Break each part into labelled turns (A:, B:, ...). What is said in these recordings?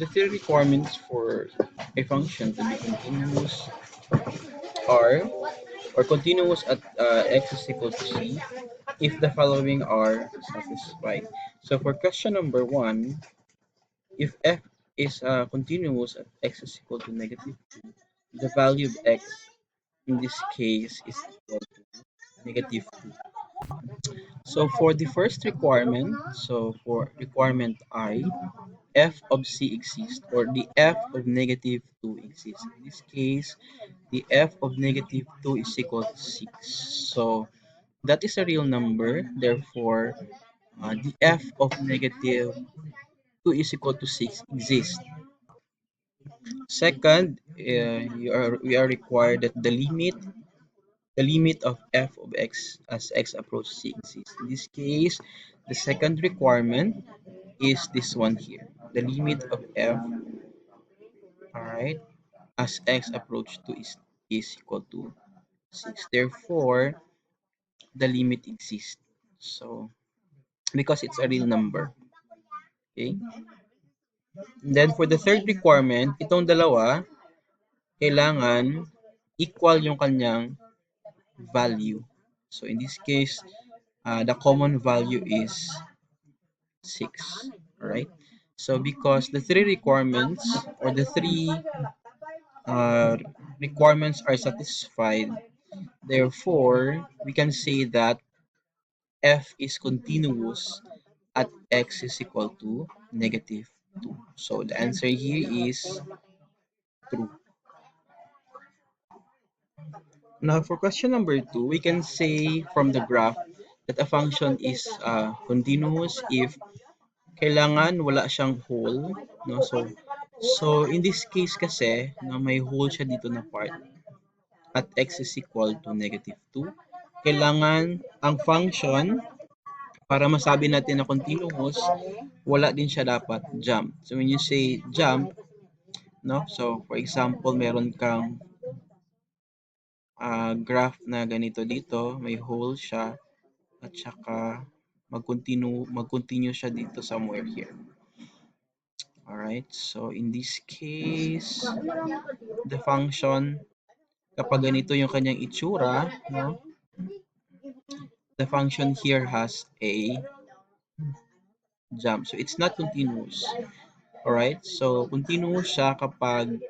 A: The three requirements for a function to be continuous are or continuous at x is equal to c if the following are satisfied. So for question number one, if f is continuous at x is equal to negative 2, the value of x in this case is equal to negative 2. So for the first requirement, so for requirement I, f of c exists or the f of negative 2 exists. In this case, the f of negative 2 is equal to 6. So that is a real number. Therefore, the f of negative 2 is equal to 6 exists. Second, we are required that the limit of f of x as x approaches c exists. In this case, the second requirement is this one here. The limit of f, all right, as x approach to is equal to 6. Therefore, the limit exists. So, because it's a real number. Okay? And then for the third requirement, itong dalawa, kailangan equal yung kanyang value. So, in this case, the common value is 6. Alright? So, because the three requirements or the three uh, requirements are satisfied, therefore, we can say that f is continuous at x is equal to negative 2. So the answer here is true. Now for question number 2, we can say from the graph that a function is continuous if kailangan wala siyang hole. No? So in this case kasi, na may hole siya dito na part at x is equal to negative 2, kailangan ang function para masabi natin na continuous, wala din siya dapat jump. So when you say jump, no? So for example, meron kang graph na ganito dito, may hole siya at saka mag-continue siya dito somewhere here. Alright, so in this case, the function, kapag ganito yung kanyang itsura, no? The function here has a jump. So it's not continuous. Alright, so continuous siya kapag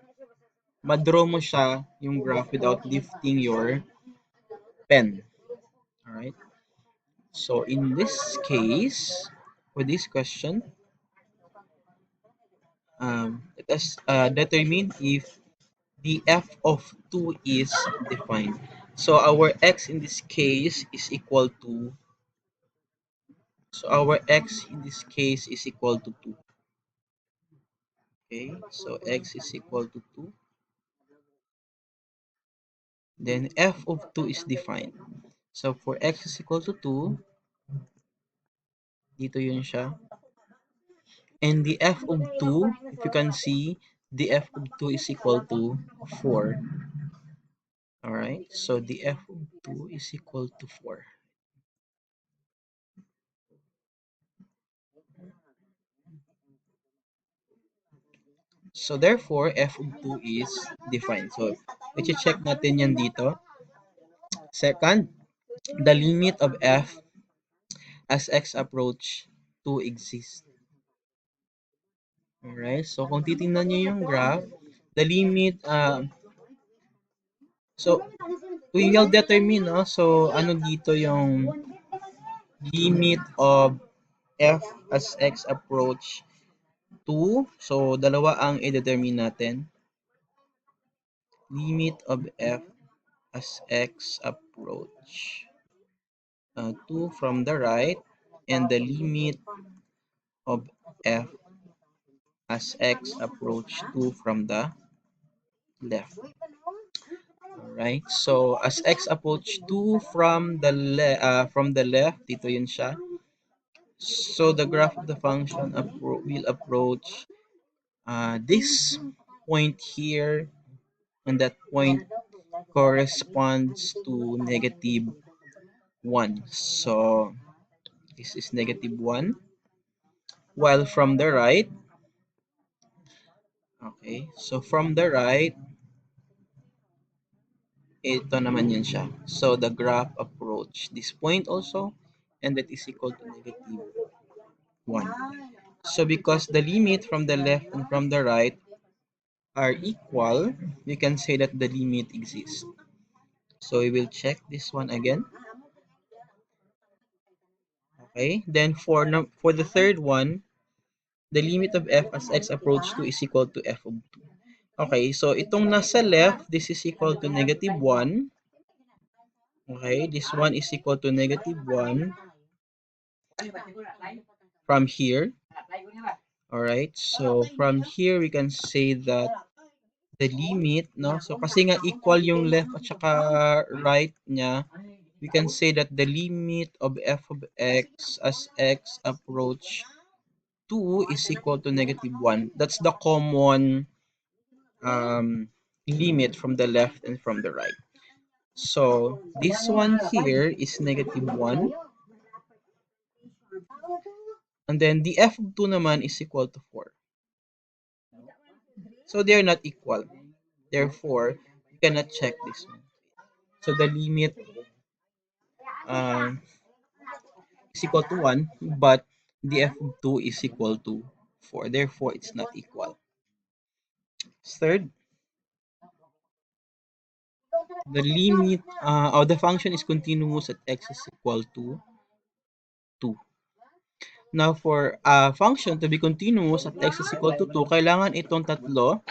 A: ma-draw mo siya yung graph without lifting your pen. Alright, so in this case, for this question, let us determine if the f of 2 is defined. So our x in this case is equal to, so our x in this case is equal to 2. Okay, so x is equal to 2. Then f of 2 is defined. So for x is equal to 2, dito yun siya. And the f of 2, if you can see, the f of 2 is equal to 4. Alright, so the f of 2 is equal to 4. So therefore, f of 2 is defined. So, i-check natin yan dito. Second, the limit of f as x approach 2 exists. Alright, so kung titingnan nyo yung graph, the limit, so we will determine, no? So ano dito yung limit of f as x approach 2. So dalawa ang i-determine natin. Limit of f as x approach 2 from the right, and the limit of f as x approach 2 from the left. Alright, so as x approach 2 from the left, dito yun siya. So the graph of the function will approach this point here, and that point corresponds to negative 1. So this is negative 1. While from the right, Okay, so from the right, ito naman yan siya. So the graph approach this point also, and that is equal to negative 1. So because the limit from the left and from the right are equal, we can say that the limit exists. So we will check this one again. Okay, then for the third one, the limit of f as x approach to is equal to f of 2. Okay, so itong nasa left, this is equal to negative 1. Okay, this one is equal to negative 1 from here. Alright, so from here we can say that the limit, no? So kasi nga equal yung left at saka right niya, we can say that the limit of f of x as x approach 2 is equal to negative 1. That's the common limit from the left and from the right. So this one here is negative 1. And then the f of 2 naman is equal to 4. So they are not equal. Therefore, you cannot check this one. So the limit um, is equal to 1, but the f of 2 is equal to 4. Therefore, it's not equal. Third, the limit or the function is continuous at x is equal to 2. Now, for a function to be continuous at x is equal to 2, kailangan itong tatlo,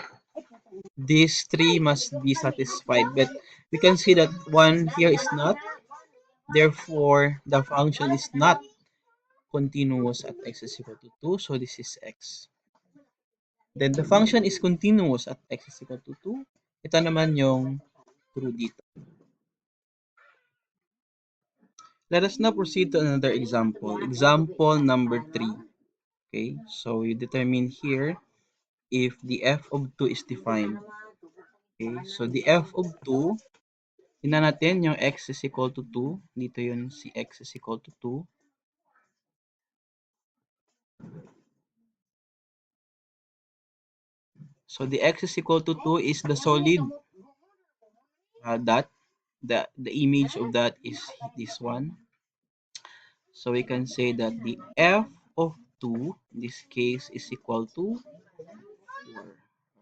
A: these three must be satisfied. But we can see that one here is not. Therefore, the function is not continuous at x is equal to 2. So, this is x. Then, the function is continuous at x is equal to 2. Ito naman yung true dito. Let us now proceed to another example. Example number 3. Okay, so you determine here if the f of 2 is defined. Okay, so the f of 2, tingnan natin yung x is equal to 2. Dito yun si x is equal to 2. So the x is equal to 2 is the solid dot. The image of that is this one. So we can say that the f of 2 in this case is equal to 4.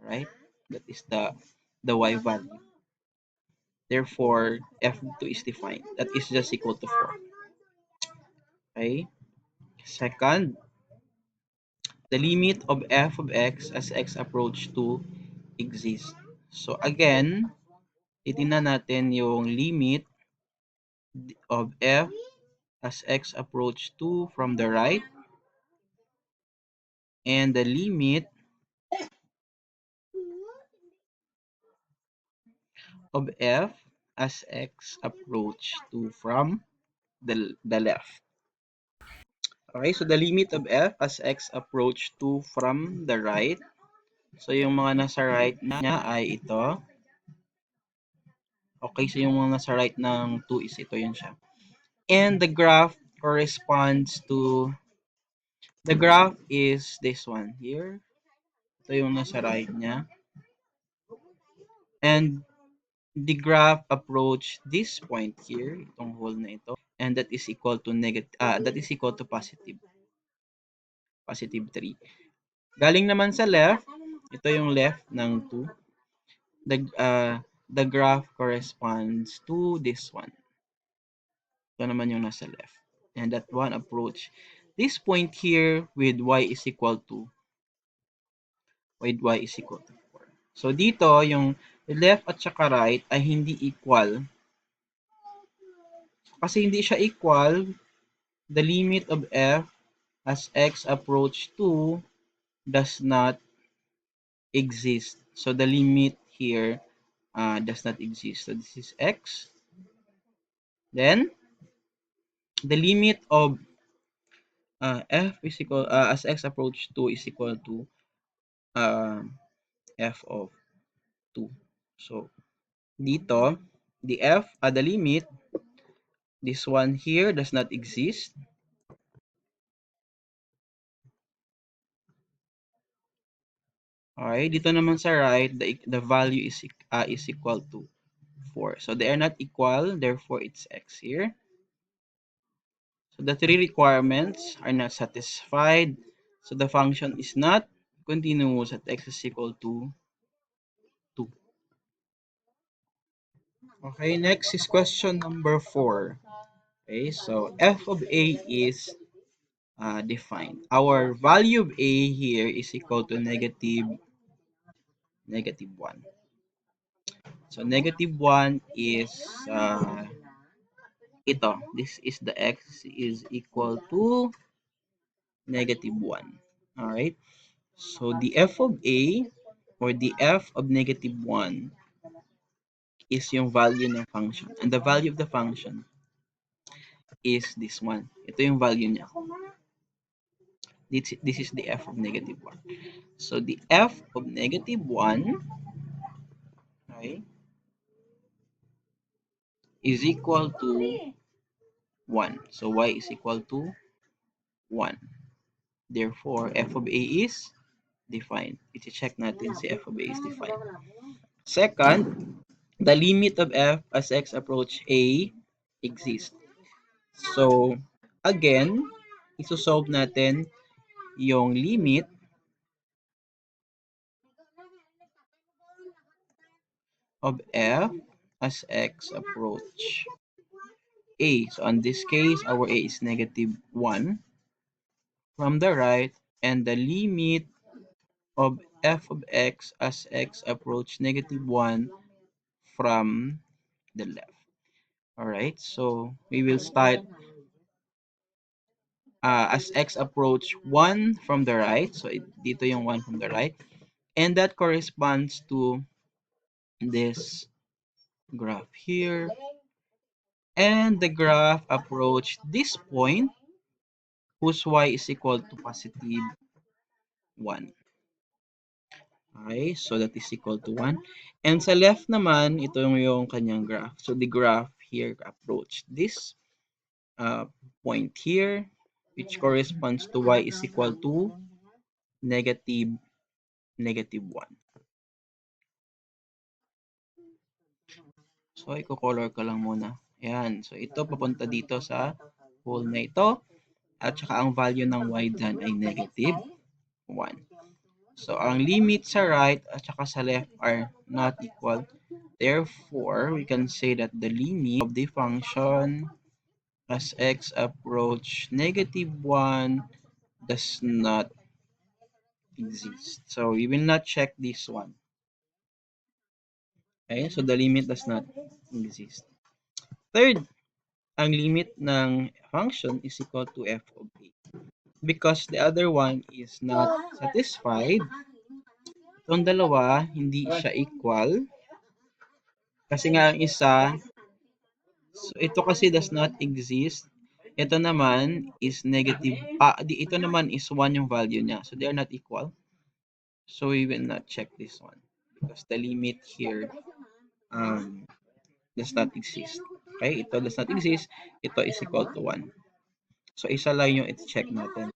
A: Right? That is the y value. Therefore, f of 2 is defined. That is just equal to 4. Okay? Second, the limit of f of x as x approach to exists. So again, titingnan natin yung limit of f as x approach to from the right and the limit of f as x approach to from the left. Okay, so the limit of f as x approach to from the right. So yung mga nasa right niya ay ito. Okay, so yung mga nasa right ng 2 is ito yun siya. And the graph corresponds to, the graph is this one here. Ito yung nasa right niya. And the graph approach this point here, itong hole na ito, and that is equal to positive 3. Galing naman sa left, ito yung left ng 2. The graph corresponds to this one. Ito naman yung nasa left. And that one approach this point here with y is equal to 4. So dito, yung left at saka right ay hindi equal. Kasi hindi siya equal, the limit of f as x approach to does not exist. So the limit here does not exist. So this is x. Then, the limit of f is equal, as x approach to is equal to f of 2. So, dito, the limit, this one here does not exist. Okay, dito naman sa right, the value is equal to 4. So they are not equal, therefore it's x here. So the three requirements are not satisfied. So the function is not continuous at x is equal to 2. Okay, next is question number 4. Okay, so f of a is defined. Our value of a here is equal to negative 1. So negative 1 is ito. This is the x is equal to negative 1. Alright. So the f of a or the f of negative 1 is yung value ng function. And the value of the function is this one. Ito yung value niya. This is the f of negative 1. So the f of negative 1, okay, is equal to 1. So y is equal to 1. Therefore, f of a is defined. I-check natin si f of a is defined. Second, the limit of f as x approach a exists. So, again, isosolve natin yung limit of f as x approach a. So, in this case, our a is negative 1 from the right, and the limit of f of x as x approach negative 1 from the left. Alright, so we will start as x approach 1 from the right. So, dito yung 1 from the right. And that corresponds to this graph here. And the graph approach this point whose y is equal to positive 1. Okay, so that is equal to 1. And sa left naman, ito yung kanyang graph. So the graph here approach this point here, which corresponds to y is equal to negative 1. So, i-color ko lang muna. Ayan. So, ito papunta dito sa hole na ito. At saka ang value ng y dyan ay negative 1. So, ang limit sa right at saka sa left are not equal. Therefore, we can say that the limit of the function as x approach negative 1 does not exist. So, we will not check this one. Okay, so the limit does not exist. Third, ang limit ng function is equal to f of a. Because the other one is not satisfied, itong dalawa, hindi siya equal. Kasi nga ang isa, so ito kasi does not exist. Ito naman is negative, ito naman is 1 yung value niya. So they are not equal. So we will not check this one. Because the limit here does not exist. Okay, ito does not exist. Ito is equal to 1. So isa lang yung i-check natin.